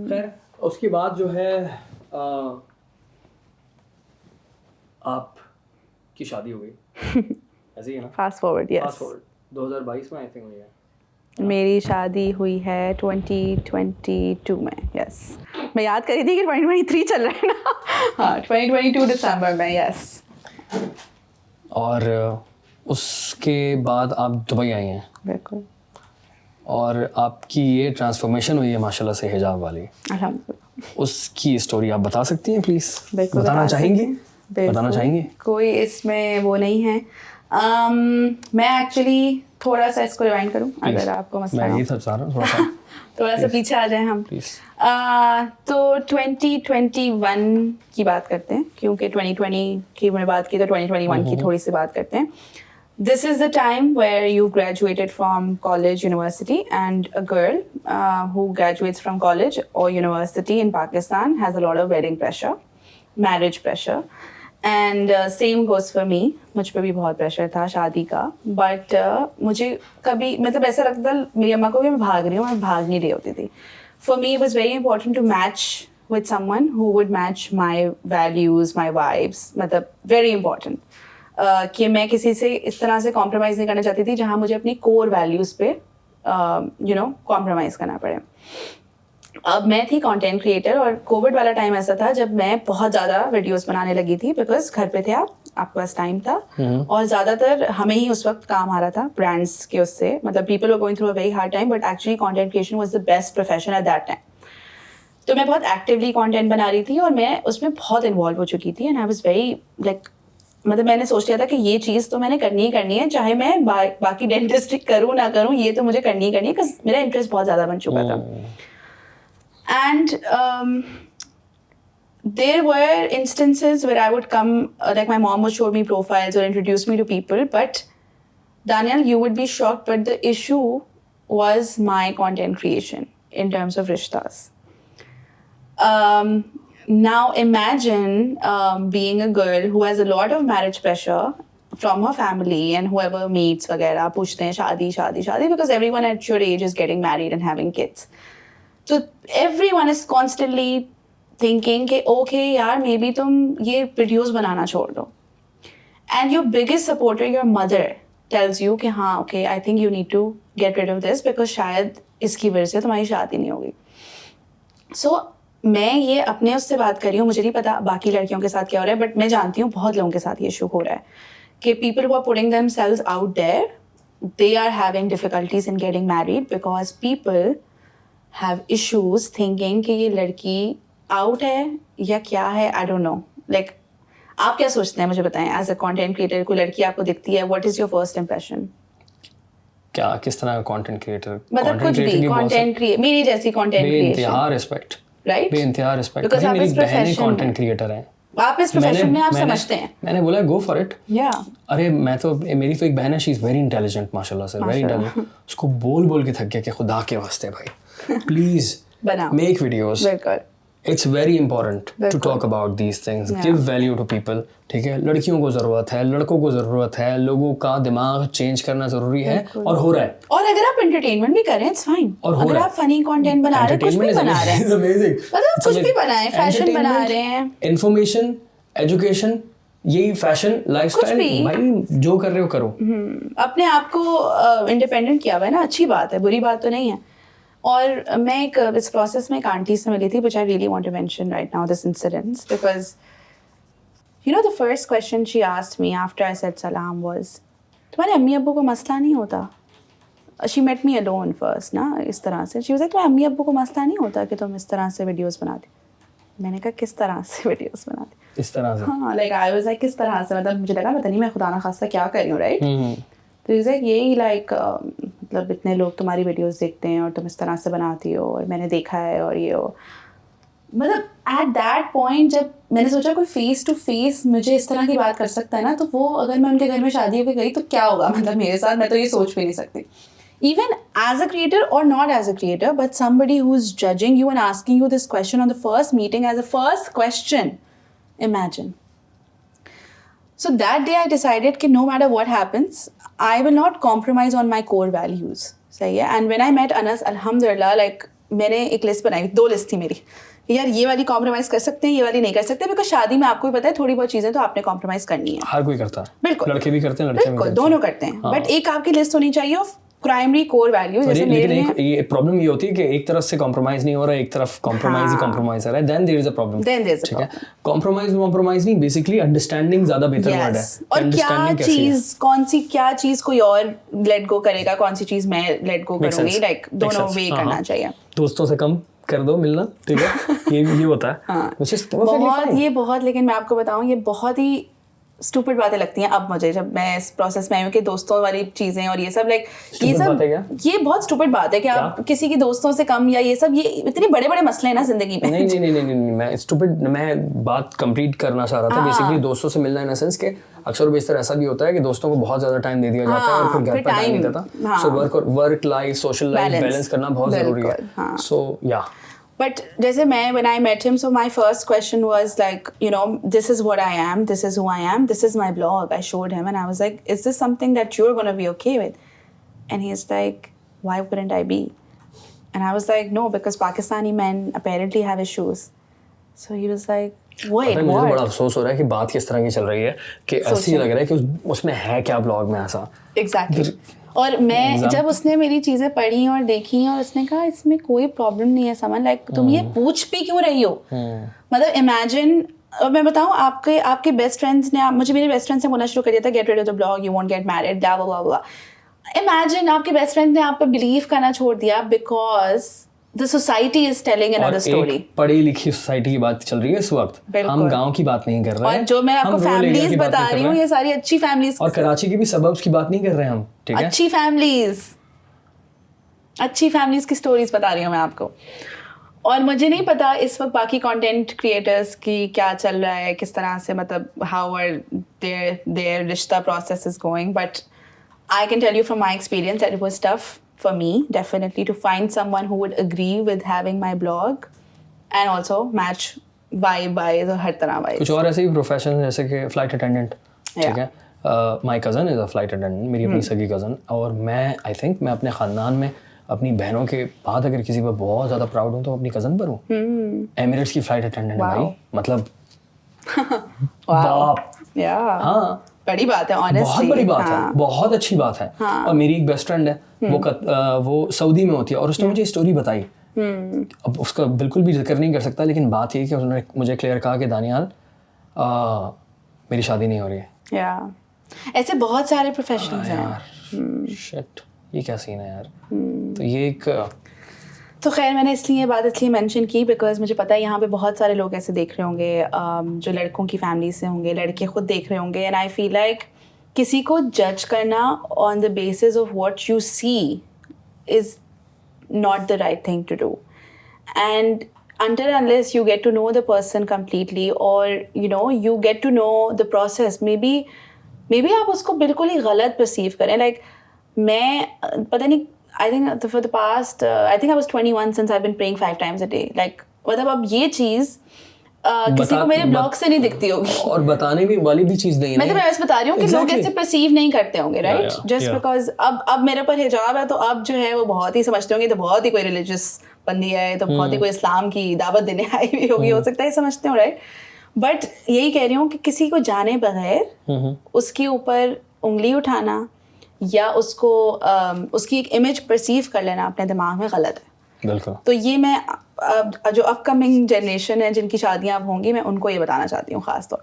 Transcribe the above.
خیر اس کے بعد جو ہے آپ کی شادی ہو گئی ایسے ہی ہے نا؟ فاسٹ فارورڈ، یس، فاسٹ فارورڈ 2022 میں آئی تھنک ہوئی ہے. میری شادی ہوئی ہے 2022 میں. یس، میں یاد کری تھی کہ 2023 چل رہا ہے نا. ہاں 2022 دسمبر میں. یس. اور اس کے بعد آپ دبئی آئی ہیں. بالکل. اور آپ کی یہ ٹرانسفارمیشن ہوئی ہے ماشاء اللہ سے حجاب والی. الحمدللہ. اس کی اسٹوری آپ بتا سکتی ہیں پلیز؟ بالکل بتانا چاہیں گی؟ بتانا چاہیں گی؟ کوئی اس میں وہ نہیں ہے. میں ایکچولی تھوڑا سا اس کو ریوائنڈ کروں اگر آپ کو مسئلہ. میں یہی چاہ رہا ہوں تھوڑا سا پیچھے آ جائیں ہم. تو 2021 کی بات کرتے ہیں کیونکہ 2020 کی میں بات کی تو 2021 کی تھوڑی سی بات کرتے ہیں. This is the time where you've graduated from college, university, and a girl who graduates from college or university in Pakistan has a lot of wedding pressure, marriage pressure. And same goes for me. مجھ پہ بھی بہت pressure تھا شادی کا. But مجھے کبھی مطلب ایسا لگتا تھا میری اماں کو کہ میں بھاگ رہی ہوں، میں بھاگ نہیں رہی ہوتی تھی. For me it was very important to match with someone who would match my values, my vibes. مطلب very important. کہ میں کسی سے اس طرح سے کمپرومائز نہیں کرنا چاہتی تھی جہاں مجھے اپنی کور ویلیوز پہ کمپرومائز کرنا پڑے. اب میں تھی کانٹینٹ کریٹر اور کووڈ والا ٹائم ایسا تھا جب میں بہت زیادہ ویڈیوز بنانے لگی تھی بیکاز گھر پہ تھے آپ کے پاس ٹائم تھا اور زیادہ تر ہمیں ہی اس وقت کام آ رہا تھا برانڈس کے اس سے. مطلب people are going through a very hard time but actually content creation was the best profession at that time. تو میں بہت ایکٹیولی کانٹینٹ بنا رہی تھی اور میں اس میں بہت انوالو ہو چکی تھی. And I was very like مطلب میں نے سوچ لیا تھا کہ یہ چیز تو میں نے کرنی ہی کرنی ہے چاہے میں باقی ڈینٹسٹک کروں نہ کروں، یہ تو مجھے کرنی ہی کرنی ہے بیکاز میرا انٹرسٹ بہت زیادہ بن چکا تھا. And there were instances where I would come, like my mom would show me profiles or introduce me to people, but Daniel, you would be shocked, but the issue was my content creation in terms of rishtas. Now imagine being a girl who has a lot of marriage pressure from her family and whoever meets وغیرہ پوچھتے ہیں شادی شادی شادی because everyone at your age is getting married and having kids. So everyone is constantly thinking کہ okay یار maybe تم یہ ویڈیوز بنانا چھوڑ دو. And your biggest supporter, your mother, tells you کہ ہاں okay I think you need to get rid of this because شاید اس کی وجہ سے تمہاری شادی نہیں ہوگی. So میں یہ اپنے اس سے بات کر رہی ہوں، مجھے نہیں پتا باقی لڑکیوں کے ساتھ کیا ہو رہا ہے بٹ میں جانتی ہوں بہت لوگوں کے ساتھ یہ ایشو ہو رہا ہے کہ people who are putting themselves out there, they are having difficulties in getting married because people have issues thinking کہ یہ لڑکی آؤٹ ہے یا کیا ہے. I don't know. Like آپ کیا سوچتے ہیں مجھے بتائیں ایز اے کانٹینٹ کریٹر کوئی لڑکی آپ کو دکھتی ہے what is your first impression؟ کیا کس طرح کا کانٹینٹ کریٹر؟ مطلب کچھ بھی کانٹینٹ میری جیسی کانٹینٹ بے انتہا رسپیکٹ، رائٹ؟ بے انتہا رسپیکٹ. میری بہنیں کانٹینٹ کریٹر ہیں. آپ اس پروفیشن میں آپ سمجھتے ہیں. میں نے بولا گو فار اٹ. ارے میں تو میری تو ایک بہن ہے شی از ویری انٹیلیجنٹ ماشاء اللہ سے، ویری انٹیلیجنٹ. اس کو بول بول کے تھک گیا کہ خدا کے واسطے بھائی please make videos. It's very important to talk about these things. Give value to people. ٹھیک ہے، لڑکیوں کو ضرورت ہے، لڑکوں کو ضرورت ہے، لوگوں کا دماغ چینج کرنا ضروری ہے اور ہو رہا ہے. اور اگر آپ انٹرٹینمنٹ بھی کریں اٹس فائن. اگر آپ فنی کانٹینٹ بنا رہے ہیں کچھ بھی بنا رہے ہیں مطلب کچھ بھی بنائیں، فیشن بنا رہے ہیں، انفارمیشن، ایجوکیشن، یہی فیشن لائف اسٹائل بھائی جو کر رہے ہو کرو. اپنے آپ کو انڈیپینڈنٹ کیا ہوا ہے نا، اچھی بات ہے، بری بات تو نہیں ہے. اور میں ایک اس پروسیس میں ایک آنٹی سے ملی تھی which I really want to mention right now this incident because you know the first question she asked me after I said salam was تمہارے امی ابو کو مسئلہ نہیں ہوتا؟ she met me alone first نا اس طرح سے. she was like تمہارے امی ابو کو مسئلہ نہیں ہوتا کہ تم اس طرح سے ویڈیوز بناتے؟ میں نے کہا کس طرح سے ویڈیوز بناتے؟ اس طرح سے. ہاں like I was like کس طرح سے، مطلب مجھے لگا پتہ نہیں میں خدا نخواستہ کیا کر رہی ہوں رائٹ. تو یہی لائک مطلب اتنے لوگ تمہاری ویڈیوز دیکھتے ہیں اور تم اس طرح سے بناتی ہو اور میں نے دیکھا ہے اور یہ ہو. مطلب ایٹ دیٹ پوائنٹ جب میں نے سوچا کوئی فیس ٹو فیس مجھے اس طرح کی بات کر سکتا ہے نا، تو وہ اگر میں ان کے گھر میں شادی ہو کے گئی تو کیا ہوگا مطلب میرے ساتھ، میں تو یہ سوچ بھی نہیں سکتی. Even as a creator or not as a creator, but somebody who's judging you and asking you this question on the first meeting as a first question. Imagine. So that day I decided that no matter what happens, I will not compromise on my core values. صحیح ہے. And when I met Anas, alhamdulillah, like میں نے ایک list بنائی, 2 list تھی میری, یار یہ والی کمپرومائز کر سکتے ہیں, یہ والی نہیں کر سکتے, بیکاز شادی میں آپ کو بھی پتہ ہے تھوڑی بہت چیزیں تو آپ نے کمپرومائز کرنی ہے. ہر کوئی کرتا ہے, بالکل, لڑکے بھی کرتے ہیں, لڑکے بھی بالکل, دونوں کرتے ہیں, بٹ ایک آپ کی لسٹ ہونی چاہیے آف پرائمری کور ویلیوز. جیسے لیکن ایک پرابلم یہ ہوتی ہے کہ ایک طرف سے کمپرومائز نہیں ہو رہا ہے, ایک طرف کمپرومائز ہی کمپرومائز ہو رہا ہے, دین دیر از اے پرابلم. ٹھیک ہے, کمپرومائز نہیں, بیسکلی انڈرسٹینڈنگ زیادہ بہتر ورڈ ہے. اور کیا چیز, کون سی کیا چیز کوئی اور لیٹ گو کرے گا, کون سی چیز میں لیٹ گو کروں گی, لائک دونوں وے کرنا چاہیے. دوستوں سے کم کر دو ملنا, ٹھیک ہے, یہ ہوتا ہے بہت, یہ بہت. لیکن میں آپ کو بتاؤں یہ بہت ہی اسٹوپڈ باتیں لگتی ہیں اب مجھے, جب میں اس پروسیس میں آئی ہوں کہ دوستوں والی چیزیں اور یہ سب, لائک یہ سب, یہ بہت اسٹوپڈ بات ہے کہ آپ کسی کی دوستوں سے کم یا یہ سب, یہ اتنے بڑے بڑے مسئلے ہیں نا زندگی میں. نہیں, میں اسٹوپڈ, میں بات کمپلیٹ کرنا چاہ رہا تھا. بیسکلی دوستوں سے ملنا ان سینس کہ اکثر و بیشتر ایسا بھی ہوتا ہے کہ دوستوں کو بہت زیادہ ٹائم دے دیا جاتا ہے اور پھر گھر پر ٹائم نہیں دیتا. So work life, social life balance کرنا بہت ضروری ہے. سو یا But جیسے میں, when I met him, so my first question was like, you know, this is what I am, this is who I am, this is my blog. I showed him and I was like, is this something that you're going to be okay with? And he's like, why wouldn't I be? And I was like, no, because Pakistani men apparently have issues. So he was like, wait, what? مجھے بڑا افسوس ہو رہا ہے کہ بات کس طرح کی چل رہی ہے کہ ایسے ہی لگ رہا ہے کہ اس میں ہے کیا بلاگ میں ایسا. Exactly. اور میں جب اس نے میری چیزیں پڑھی اور دیکھی اور اس نے کہا اس میں کوئی پرابلم نہیں ہے سمن, لائک تم یہ پوچھ بھی کیوں رہی ہو, مطلب امیجن. اور میں بتاؤں آپ کے بیسٹ فرینڈس نے, مجھے میرے بیسٹ فرینڈ سے بولنا شروع کر دیا تھا, get rid of the blog, you won't get married, blah blah بلا. امیجن آپ کے بیسٹ فرینڈ نے آپ پہ بلیو کرنا چھوڑ دیا because the society is telling another story. پڑھی لکھی سوسائٹی کی بات چل رہی ہے اس وقت, ہم گاؤں کی بات نہیں کر رہے ہیں. اور جو میں آپ کو فیملیز بتا رہی ہوں, یہ ساری اچھی فیملیز, اور کراچی کی بھی سببس کی بات نہیں کر رہے ہیں ہم, ٹھیک ہے, اچھی فیملیز کی سٹوریز بتا رہی ہوں میں آپ کو. اور مجھے نہیں پتا اس وقت باقی کنٹینٹ کریٹرز کی کیا چل رہا ہے, کس طرح سے, مطلب ہاؤ آر their رشتہ process is going, but I can tell you from my experience that it was tough for me, definitely, to find someone who would agree with having my blog and also match vibe-wise اور ہر طرح wise. کچھ اور ایسے ہی profession جیسے کہ flight attendant, ٹھیک ہے, my cousin is a flight attendant, میری اپنی سگی کزن. اور میں آئی تھنک میں اپنے خاندان میں اپنی بہنوں کے بعد اگر کسی پر بہت زیادہ پراؤڈ ہوں تو اپنی کزن پر ہوں. ایمریٹس کی فلائٹ اٹینڈنٹ بھائی, مطلب باپ, ہاں بڑی بات ہے, بہت بڑی بات ہے, بہت اچھی بات ہے. اور میری ایک بیسٹ فرینڈ ہے, وہ سعودی میں ہوتی ہے, اور اس نے مجھے اسٹوری بتائی. اب اس کا بالکل بھی ذکر نہیں کر سکتا, لیکن بات یہ کہ انہوں نے مجھے کلیئر کہا کہ دانیال میری شادی نہیں ہو رہی ہے. ایسے بہت سارے پروفیشنز ہیں. شٹ, یہ کیا سین ہے یار. تو یہ ایک, تو خیر میں نے اس لیے یہ بات اس لیے مینشن کی بیکاز مجھے پتا ہے یہاں پہ بہت سارے لوگ ایسے دیکھ رہے ہوں گے جو لڑکوں کی فیملی سے ہوں گے, لڑکے خود دیکھ رہے ہوں گے. اینڈ آئی فیل لائک کسی کو جج کرنا on the basis of what you see is not the right thing to do. And until unless you get to know the person completely, or you know, you get to know the process, maybe آپ اس کو بالکل ہی غلط perceive کریں. Like میں پتہ نہیں, I think for the past I think I was 21 since I've been praying 5 times a day. Like مطلب اب یہ چیز کسی کو میرے بلاگ سے نہیں دکھتی ہوگی, اور بتانے بھی والی بھی چیز نہیں ہے. میں تو ایسے بتا رہی ہوں کہ لوگ ایسے پرسیو نہیں کرتے ہوں گے, رائٹ, جسٹ بیکاز اب میرے پر حجاب ہے تو اب جو ہے وہ بہت ہی سمجھتے ہوں گے, تو بہت ہی کوئی ریلیجیس بندی ہے, تو بہت ہی کوئی اسلام کی دعوت دینے آئی ہوئی ہوگی, ہو سکتا ہے سمجھتے ہوں, رائٹ. بٹ یہی کہہ رہی ہوں کہ کسی کو جانے بغیر اس کے اوپر انگلی اٹھانا یا اس کو اس کی ایک امیج پرسیو کر لینا اپنے دماغ میں غلط ہے. بالکل. تو یہ میں جو اپ کمنگ جنریشن ہے جن کی شادیاں اب ہوں گی, میں ان کو یہ بتانا چاہتی ہوں خاص طور.